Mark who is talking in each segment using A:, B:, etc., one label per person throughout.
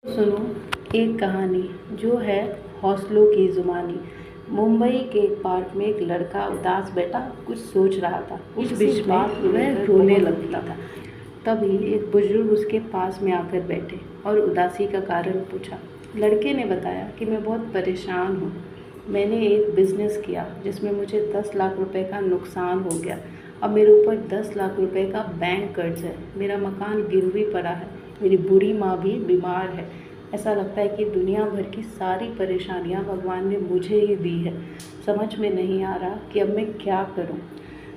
A: सुनो एक कहानी जो है हौसलों की जुबानी। मुंबई के एक पार्क में एक लड़का उदास बैठा कुछ सोच रहा था। उस बीच बात वह रोने लगता था। तभी एक बुजुर्ग उसके पास में आकर बैठे और उदासी का कारण पूछा। लड़के ने बताया कि मैं बहुत परेशान हूँ। मैंने एक बिजनेस किया जिसमें मुझे 10 लाख रुपए का नुकसान हो गया। अब मेरे ऊपर 10 लाख रुपए का बैंक कर्ज है। मेरा मकान गिरवी पड़ा है। मेरी बूढ़ी माँ भी बीमार है। ऐसा लगता है कि दुनिया भर की सारी परेशानियाँ भगवान ने मुझे ही दी है। समझ में नहीं आ रहा कि अब मैं क्या करूँ।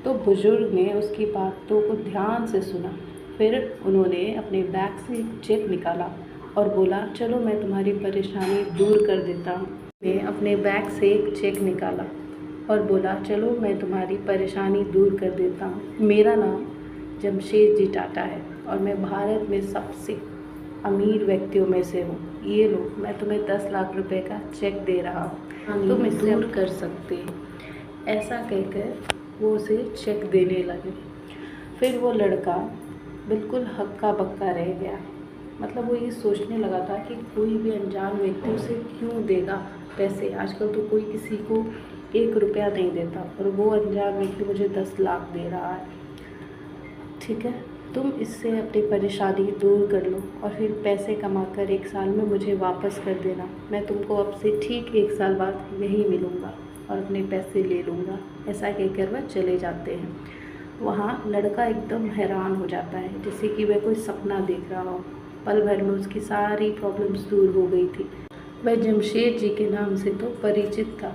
A: तो बुजुर्ग ने उसकी बातों को ध्यान से सुना। फिर उन्होंने अपने बैग से एक चेक निकाला और बोला, चलो मैं तुम्हारी परेशानी दूर कर देता हूँ। ने अपने बैग से एक चेक निकाला और बोला, चलो मैं तुम्हारी परेशानी दूर कर देता हूँ। मेरा नाम जमशेदजी टाटा है और मैं भारत में सबसे अमीर व्यक्तियों में से हूँ। ये लो, मैं तुम्हें 10 लाख रुपए का चेक दे रहा हूँ, तुम इसे दूर कर सकते हो। ऐसा कहकर वो उसे चेक देने लगे। फिर वो लड़का बिल्कुल हक्का बक्का रह गया। मतलब वो ये सोचने लगा था कि कोई भी अनजान व्यक्ति उसे क्यों देगा पैसे। आजकल तो कोई किसी को 1 रुपया नहीं देता और वो अनजान व्यक्ति मुझे 10 लाख दे रहा है। ठीक है, तुम इससे अपनी परेशानी दूर कर लो और फिर पैसे कमाकर 1 साल में मुझे वापस कर देना। मैं तुमको अब से ठीक 1 साल बाद यहीं मिलूँगा और अपने पैसे ले लूँगा। ऐसा कहकर वह चले जाते हैं। वहाँ लड़का एकदम हैरान हो जाता है, जैसे कि वह कोई सपना देख रहा हो। पल भर में उसकी सारी प्रॉब्लम्स दूर हो गई थी। वह जमशेद जी के नाम से तो परिचित था,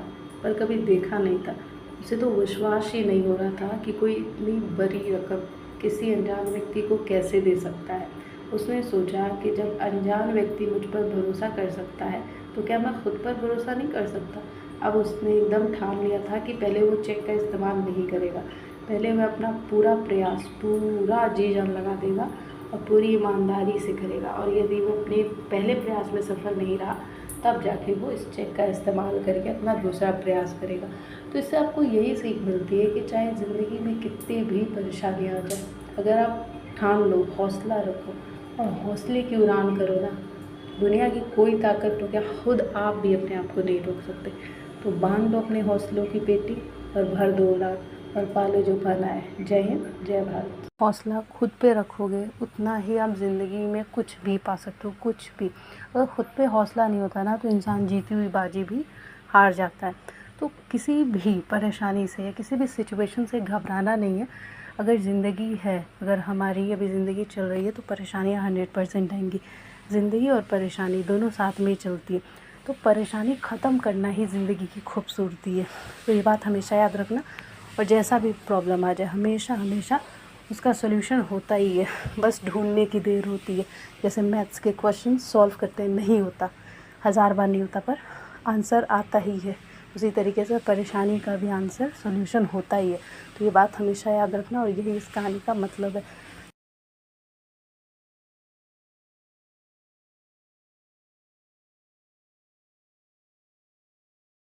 A: पर कभी देखा नहीं था। उसे तो विश्वास ही नहीं हो रहा था कि कोई इतनी बड़ी रकम किसी अनजान व्यक्ति को कैसे दे सकता है। उसने सोचा कि जब अनजान व्यक्ति मुझ पर भरोसा कर सकता है तो क्या मैं खुद पर भरोसा नहीं कर सकता। अब उसने एकदम ठान लिया था कि पहले वो चेक का इस्तेमाल नहीं करेगा। पहले वह अपना पूरा प्रयास, पूरा जी जान लगा देगा और पूरी ईमानदारी से करेगा। और यदि वो अपने पहले प्रयास में सफल नहीं रहा तब जाके वो इस चेक का इस्तेमाल करके अपना दूसरा प्रयास करेगा। तो इससे आपको यही सीख मिलती है कि चाहे ज़िंदगी में कितनी भी परेशानियाँ आ जाए, अगर आप ठान लो, हौसला रखो और हौसले की उड़ान करो ना, दुनिया की कोई ताकत तो क्या, खुद आप भी अपने आप को नहीं रोक सकते। तो बांध लो अपने हौसलों की पेटी और भर दो उड़ान और पालो जो पाना है। जय हिंद, जय भारत। हौसला खुद पे रखोगे उतना ही आप ज़िंदगी में कुछ भी पा सकते हो, कुछ भी। अगर खुद पे हौसला नहीं होता ना तो इंसान जीती हुई बाजी भी हार जाता है। तो किसी भी परेशानी से या किसी भी सिचुएशन से घबराना नहीं है। अगर ज़िंदगी है, अगर हमारी अभी ज़िंदगी चल रही है तो परेशानियाँ 100% आएंगी। ज़िंदगी और परेशानी दोनों साथ में ही चलती है। तो परेशानी ख़त्म करना ही ज़िंदगी की खूबसूरती है। तो ये बात हमेशा याद रखना। और जैसा भी प्रॉब्लम आ जाए, हमेशा हमेशा उसका सॉल्यूशन होता ही है, बस ढूंढने की देर होती है। जैसे मैथ्स के क्वेश्चन सॉल्व करते नहीं होता, 1000 बार नहीं होता, पर आंसर आता ही है। उसी तरीके से परेशानी का भी आंसर सॉल्यूशन होता ही है। तो ये बात हमेशा याद रखना और यही इस कहानी का मतलब है।